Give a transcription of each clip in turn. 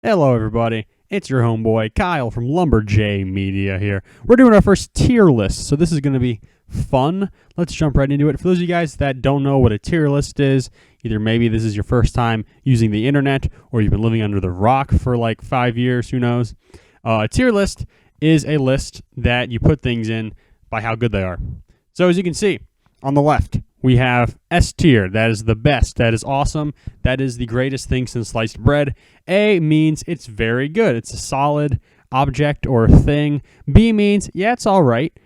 Hello, everybody. It's your homeboy Kyle from Lumberjay Media here. We're doing our first tier list, so this is going to be fun. Let's jump right into it. For those of you guys that don't know what a tier list is, either maybe this is your first time using the internet or you've been living under the rock for like 5 years, who knows. A tier list is a list that you put things in by how good they are. So as you can see on the left, we have S tier. That is the best. That is awesome. That is the greatest thing since sliced bread. A means it's very good. It's a solid object or thing. B means, yeah, it's all right.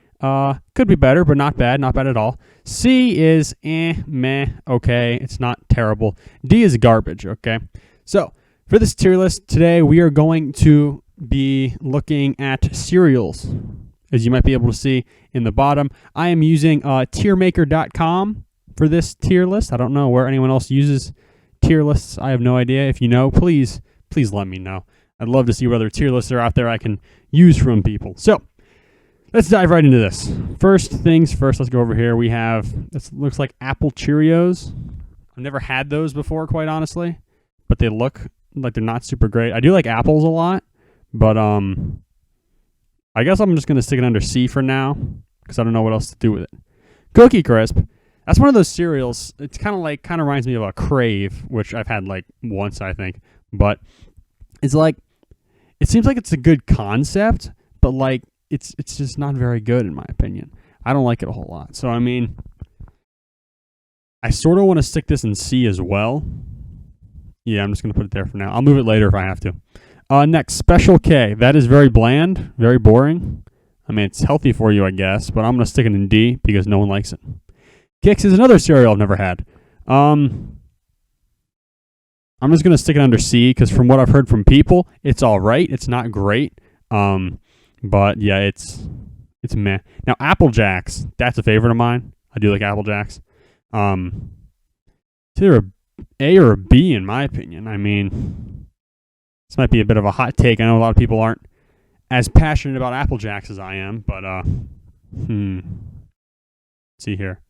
Could be better, but not bad. Not bad at all. C is meh, okay. It's not terrible. D is garbage, okay? So for this tier list today, we are going to be looking at cereals. As you might be able to see in the bottom, I am using tiermaker.com for this tier list. I don't know where anyone else uses tier lists. I have no idea. If you know, please let me know. I'd love to see what other tier lists are out there I can use from people. So let's dive right into this. First things first, let's go over here. We have, this looks like apple Cheerios. I've never had those before, quite honestly, but they look like they're not super great. I do like apples a lot, but I guess I'm just going to stick it under C for now because I don't know what else to do with it. Cookie Crisp. That's one of those cereals. It's kind of reminds me of a Crave, which I've had like once, I think. But it's like, it seems like it's a good concept, but like it's just not very good in my opinion. I don't like it a whole lot. So, I mean, I sort of want to stick this in C as well. Yeah, I'm just going to put it there for now. I'll move it later if I have to. Next, Special K. That is very bland, very boring. I mean, it's healthy for you, I guess, but I'm going to stick it in D because no one likes it. Kix is another cereal I've never had. I'm just going to stick it under C because from what I've heard from people, it's all right. It's not great. But yeah, it's meh. Now, Apple Jacks. That's a favorite of mine. I do like Apple Jacks. It's either a A or a B in my opinion. I mean, this might be a bit of a hot take. I know a lot of people aren't as passionate about Apple Jacks as I am, but let's see here.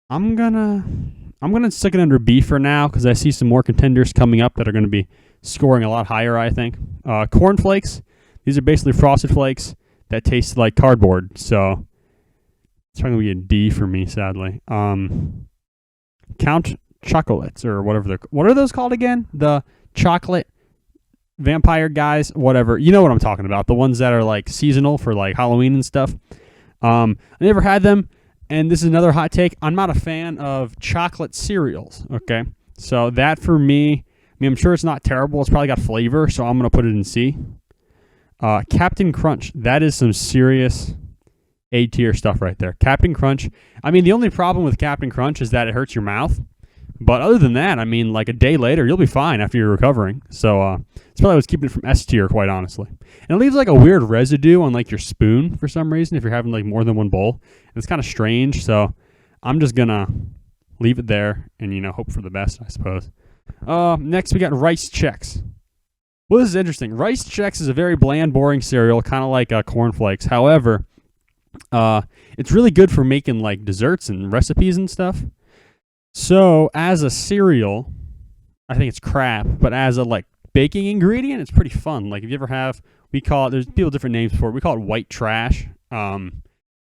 I'm gonna stick it under B for now because I see some more contenders coming up that are going to be scoring a lot higher, I think. Corn Flakes. These are basically Frosted Flakes that taste like cardboard, so it's probably going to be a D for me, sadly. Count Chocolates or whatever what are those called again? The chocolate vampire guys, whatever. You know what I'm talking about. The ones that are like seasonal for like Halloween and stuff. I never had them, and this is another hot take. I'm not a fan of chocolate cereals, okay? So that for me, I mean, I'm sure it's not terrible. It's probably got flavor, so I'm going to put it in C. Captain Crunch. That is some serious A tier stuff right there. Captain Crunch. I mean, the only problem with Captain Crunch is that it hurts your mouth. But other than that, I mean, like a day later, you'll be fine after you're recovering. So it's probably what's keeping it from S tier, quite honestly. And it leaves like a weird residue on like your spoon for some reason if you're having like more than one bowl. And it's kind of strange. So I'm just going to leave it there and, hope for the best, I suppose. Next, we got Rice Chex. Well, this is interesting. Rice Chex is a very bland, boring cereal, kind of like Corn Flakes. However, it's really good for making like desserts and recipes and stuff. So, as a cereal, I think it's crap, but as a like baking ingredient, it's pretty fun. Like if you ever have, we call it, there's people different names for it. We call it white trash.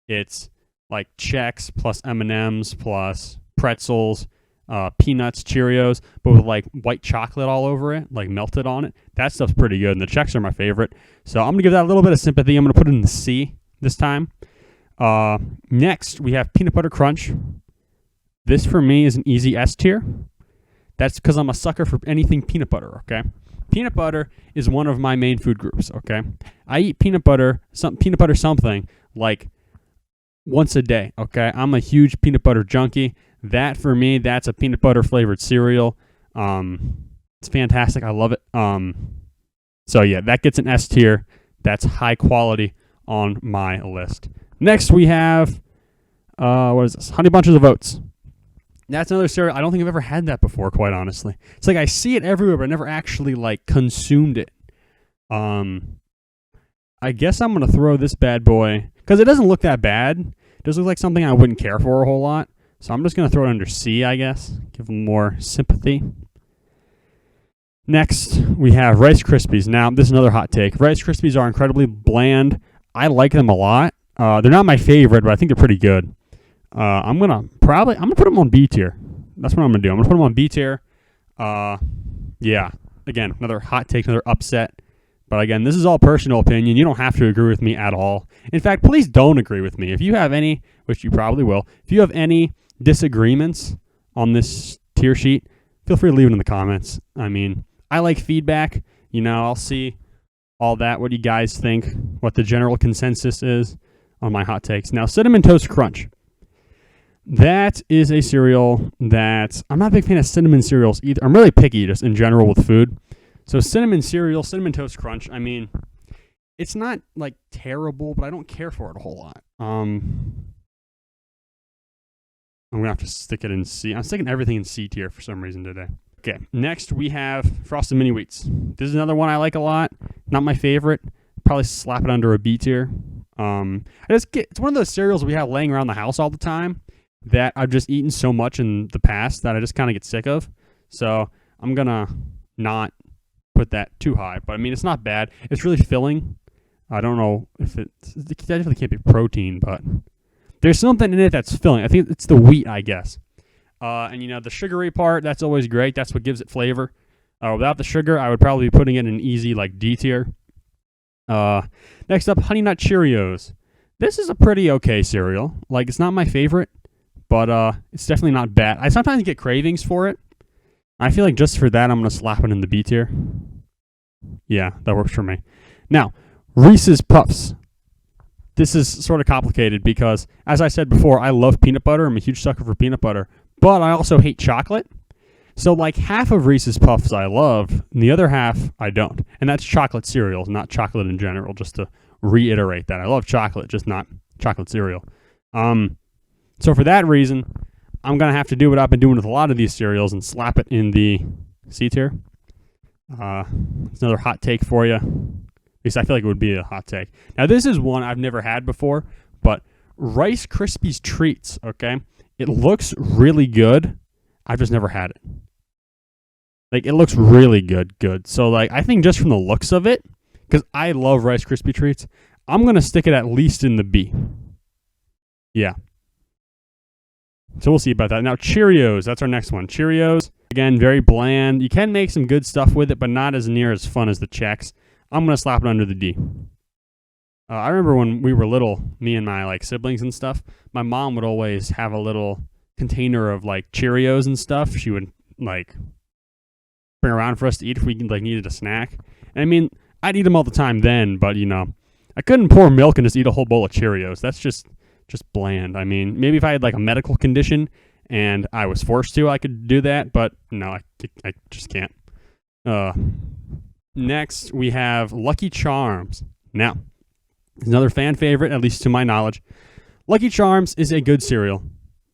It's like Chex plus M&Ms plus pretzels, peanuts, Cheerios, but with like white chocolate all over it, like melted on it. That stuff's pretty good, and the Chex are my favorite. So I'm gonna give that a little bit of sympathy. I'm gonna put it in the C this time. Next, we have Peanut Butter Crunch. This, for me, is an easy S tier. That's because I'm a sucker for anything peanut butter, okay? Peanut butter is one of my main food groups, okay? I eat peanut butter something, like once a day, okay? I'm a huge peanut butter junkie. That, for me, that's a peanut butter flavored cereal. It's fantastic. I love it. So, yeah, that gets an S tier. That's high quality on my list. Next, we have, what is this? Honey Bunches of Oats. That's another cereal. I don't think I've ever had that before, quite honestly. It's like I see it everywhere, but I never actually like consumed it. I guess I'm going to throw this bad boy, because it doesn't look that bad. It does look like something I wouldn't care for a whole lot. So I'm just going to throw it under C, I guess. Give them more sympathy. Next, we have Rice Krispies. Now, this is another hot take. Rice Krispies are incredibly bland. I like them a lot. They're not my favorite, but I think they're pretty good. I'm gonna put them on B tier. That's what I'm gonna do. I'm gonna put them on B tier. Yeah. Again, another hot take, another upset. But again, this is all personal opinion. You don't have to agree with me at all. In fact, please don't agree with me. If you have any, which you probably will, if you have any disagreements on this tier sheet, feel free to leave it in the comments. I mean, I like feedback. I'll see all that, what you guys think, what the general consensus is on my hot takes. Now, Cinnamon Toast Crunch. That is a cereal that I'm not a big fan of cinnamon cereals either. I'm really picky just in general with food. So cinnamon cereal, Cinnamon Toast Crunch, I mean, it's not like terrible, but I don't care for it a whole lot. I'm going to have to stick it in C. I'm sticking everything in C tier for some reason today. Okay, next we have Frosted Mini Wheats. This is another one I like a lot. Not my favorite. Probably slap it under a B tier. It's one of those cereals we have laying around the house all the time that I've just eaten so much in the past that I just kind of get sick of. So I'm going to not put that too high. But I mean, it's not bad. It's really filling. I don't know if it definitely can't be protein, but there's something in it that's filling. I think it's the wheat, I guess. And the sugary part, that's always great. That's what gives it flavor. Without the sugar, I would probably be putting it in easy, like D tier. Next up, Honey Nut Cheerios. This is a pretty okay cereal. Like, it's not my favorite, but it's definitely not bad. I sometimes get cravings for it. I feel like just for that, I'm going to slap it in the B tier. Yeah, that works for me. Now, Reese's Puffs. This is sort of complicated because, as I said before, I love peanut butter. I'm a huge sucker for peanut butter. But I also hate chocolate. So like half of Reese's Puffs I love, and the other half I don't. And that's chocolate cereals, not chocolate in general, just to reiterate that. I love chocolate, just not chocolate cereal. So for that reason, I'm going to have to do what I've been doing with a lot of these cereals and slap it in the C tier. It's another hot take for you. At least I feel like it would be a hot take. Now this is one I've never had before, but Rice Krispies Treats, okay? It looks really good. I've just never had it. Like, it looks really good. So, like, I think just from the looks of it, because I love Rice Krispie Treats, I'm going to stick it at least in the B. Yeah. So we'll see about that. Now, Cheerios. That's our next one. Cheerios, again, very bland. You can make some good stuff with it, but not as near as fun as the Chex. I'm going to slap it under the D. I remember when we were little, me and my siblings and stuff, my mom would always have a little container of Cheerios and stuff. She would bring around for us to eat if we needed a snack. And I mean, I'd eat them all the time then, but I couldn't pour milk and just eat a whole bowl of Cheerios. That's just bland. I mean, maybe if I had a medical condition and I was forced to, I could do that, but no, I just can't. Next, we have Lucky Charms. Now, another fan favorite, at least to my knowledge. Lucky Charms is a good cereal.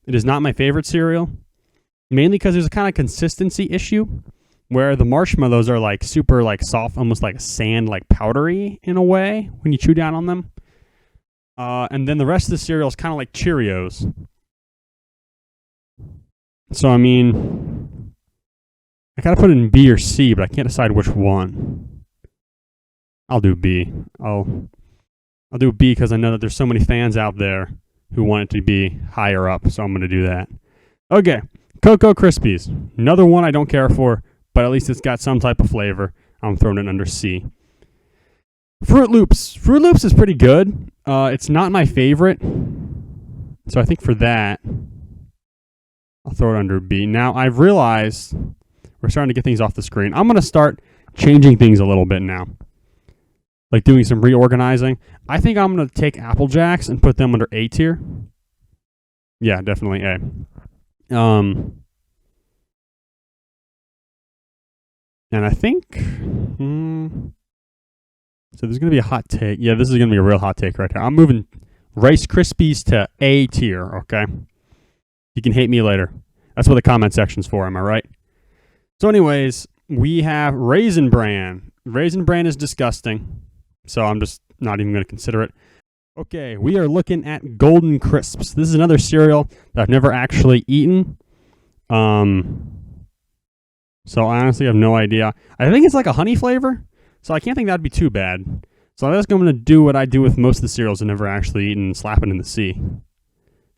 It is not my favorite cereal, mainly because there's a kind of consistency issue where the marshmallows are super soft, almost like sand, powdery in a way when you chew down on them. And then the rest of the cereal is kind of like Cheerios. So, I mean, I gotta put it in B or C, but I can't decide which one. I'll do B. I'll do B because I know that there's so many fans out there who want it to be higher up, so I'm going to do that. Okay, Cocoa Krispies. Another one I don't care for, but at least it's got some type of flavor. I'm throwing it under C. Fruit Loops. Fruit Loops is pretty good. It's not my favorite, so I think for that, I'll throw it under B. Now, I've realized we're starting to get things off the screen. I'm going to start changing things a little bit now. Doing some reorganizing. I think I'm going to take Apple Jacks and put them under A tier. Yeah, definitely A. And I think... so there's going to be a hot take. Yeah, this is going to be a real hot take right here. I'm moving Rice Krispies to A tier, okay? You can hate me later. That's what the comment section's for, am I right? So anyways, we have Raisin Bran. Raisin Bran is disgusting. So I'm just not even going to consider it. Okay, we are looking at Golden Crisps. This is another cereal that I've never actually eaten. So So I honestly have no idea. I think it's like a honey flavor, so I can't think that'd be too bad. So I'm just going to do what I do with most of the cereals I've never actually eaten and slap it in the C.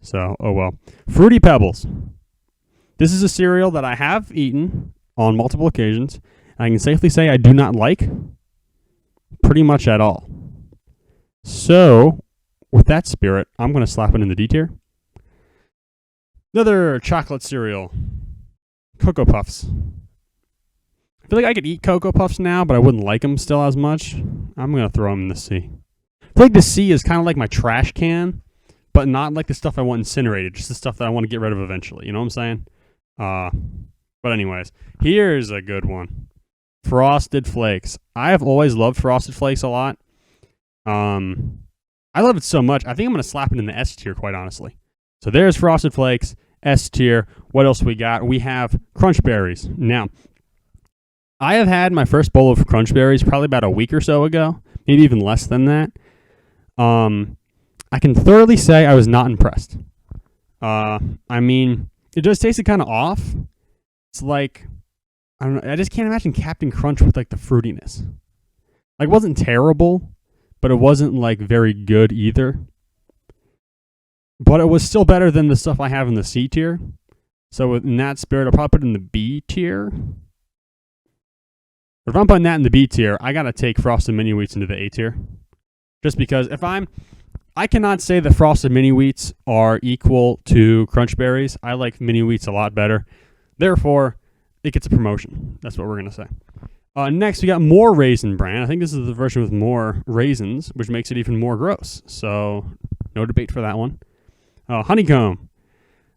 So, oh well. Fruity Pebbles. This is a cereal that I have eaten on multiple occasions. I can safely say I do not like pretty much at all. So, with that spirit, I'm going to slap it in the D tier. Another chocolate cereal. Cocoa Puffs. I feel like I could eat Cocoa Puffs now, but I wouldn't like them still as much. I'm going to throw them in the C. I feel like the C is kind of like my trash can, but not like the stuff I want incinerated, just the stuff that I want to get rid of eventually. You know what I'm saying? But anyways, here's a good one. Frosted Flakes. I have always loved Frosted Flakes a lot. I love it so much, I think I'm going to slap it in the S tier, quite honestly. So there's Frosted Flakes, S tier. What else we got? We have Crunch Berries. Now, I have had my first bowl of Crunch Berries probably about a week or so ago, maybe even less than that. I can thoroughly say I was not impressed. I mean, it just tasted kind of off. It's like, I don't know, I just can't imagine Captain Crunch with like the fruitiness. Like, it wasn't terrible, but it wasn't like very good either. But it was still better than the stuff I have in the C tier. So in that spirit, I'll probably put it in the B tier. But if I'm putting that in the B tier, I got to take Frosted Mini Wheats into the A tier. Just because I cannot say that Frosted Mini Wheats are equal to Crunch Berries. I like Mini Wheats a lot better. Therefore, it gets a promotion. That's what we're going to say. Next, we got more Raisin Bran. I think this is the version with more raisins, which makes it even more gross. So, no debate for that one. Honeycomb.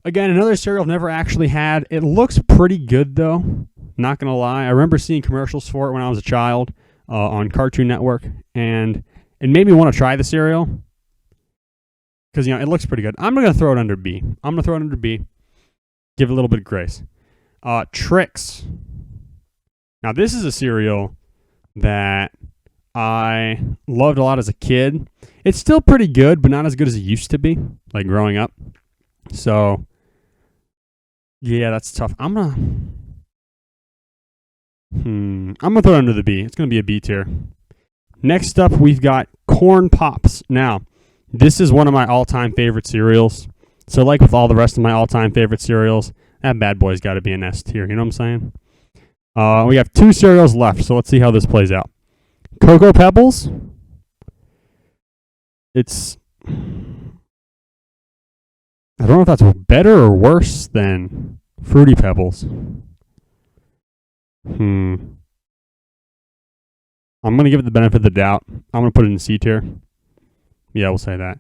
Again, another cereal I've never actually had. It looks pretty good, though. Not going to lie. I remember seeing commercials for it when I was a child on Cartoon Network, and it made me want to try the cereal because, it looks pretty good. I'm going to throw it under B. Give it a little bit of grace. Trix. Now, this is a cereal that I loved a lot as a kid. It's still pretty good, but not as good as it used to be, like growing up. So, yeah, that's tough. I'm gonna throw it under the B. It's gonna be a B tier. Next up, we've got Corn Pops. Now, this is one of my all-time favorite cereals. So, like with all the rest of my all-time favorite cereals, that bad boy's got to be an S tier. You know what I'm saying? We have 2 cereals left, so let's see how this plays out. Cocoa Pebbles. It's, I don't know if that's better or worse than Fruity Pebbles. I'm going to give it the benefit of the doubt. I'm going to put it in C tier. Yeah, we'll say that.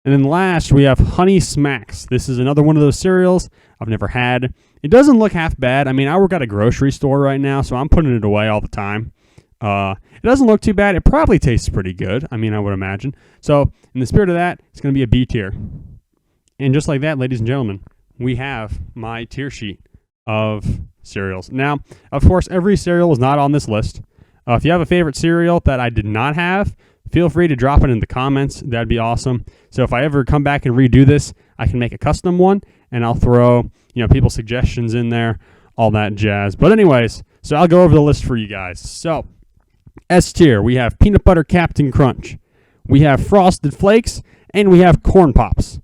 And then last, we have Honey Smacks. This is another one of those cereals I've never had. It doesn't look half bad. I mean, I work at a grocery store right now, so I'm putting it away all the time. It doesn't look too bad. It probably tastes pretty good. I mean, I would imagine. So, in the spirit of that, it's going to be a B tier. And just like that, ladies and gentlemen, we have my tier sheet of cereals. Now, of course, every cereal is not on this list. If you have a favorite cereal that I did not have, feel free to drop it in the comments. That'd be awesome. So if I ever come back and redo this, I can make a custom one, and I'll throw, people's suggestions in there, all that jazz. But anyways, so I'll go over the list for you guys. So, S tier, we have Peanut Butter Captain Crunch. We have Frosted Flakes, and we have Corn Pops.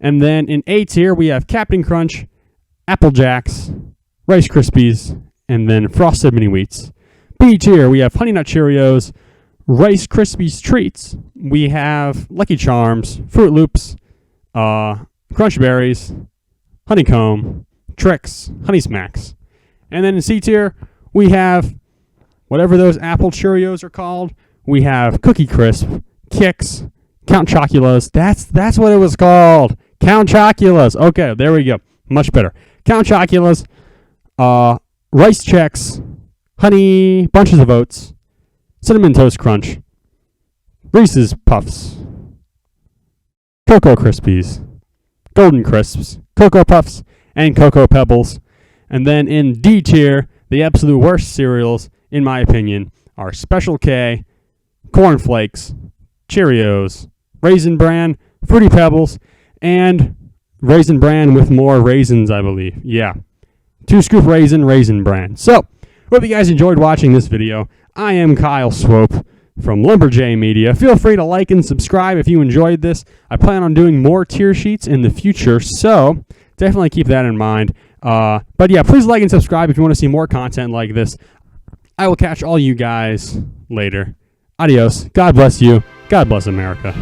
And then in A tier, we have Captain Crunch, Apple Jacks, Rice Krispies, and then Frosted Mini Wheats. B tier, we have Honey Nut Cheerios, Rice Krispies Treats. We have Lucky Charms, Fruit Loops, Crunch Berries, Honeycomb, Trix, Honey Smacks. And then in C tier, we have whatever those Apple Cheerios are called. We have Cookie Crisp, Kix, Count Choculas. That's what it was called. Count Choculas. Okay, there we go. Much better. Count Choculas, Rice Chex, Honey Bunches of Oats, Cinnamon Toast Crunch, Reese's Puffs, Cocoa Krispies, Golden Crisps, Cocoa Puffs, and Cocoa Pebbles. And then in D tier, the absolute worst cereals, in my opinion, are Special K, Corn Flakes, Cheerios, Raisin Bran, Fruity Pebbles, and Raisin Bran with more raisins, I believe. Yeah. 2 scoop Raisin Bran. So, Hope you guys enjoyed watching this video. I am Kyle Swope from Lumberjay Media. Feel free to like and subscribe if you enjoyed this. I plan on doing more tier sheets in the future, so definitely keep that in mind. But yeah, please like and subscribe if you want to see more content like this. I will catch all you guys later. Adios. God bless you. God bless America.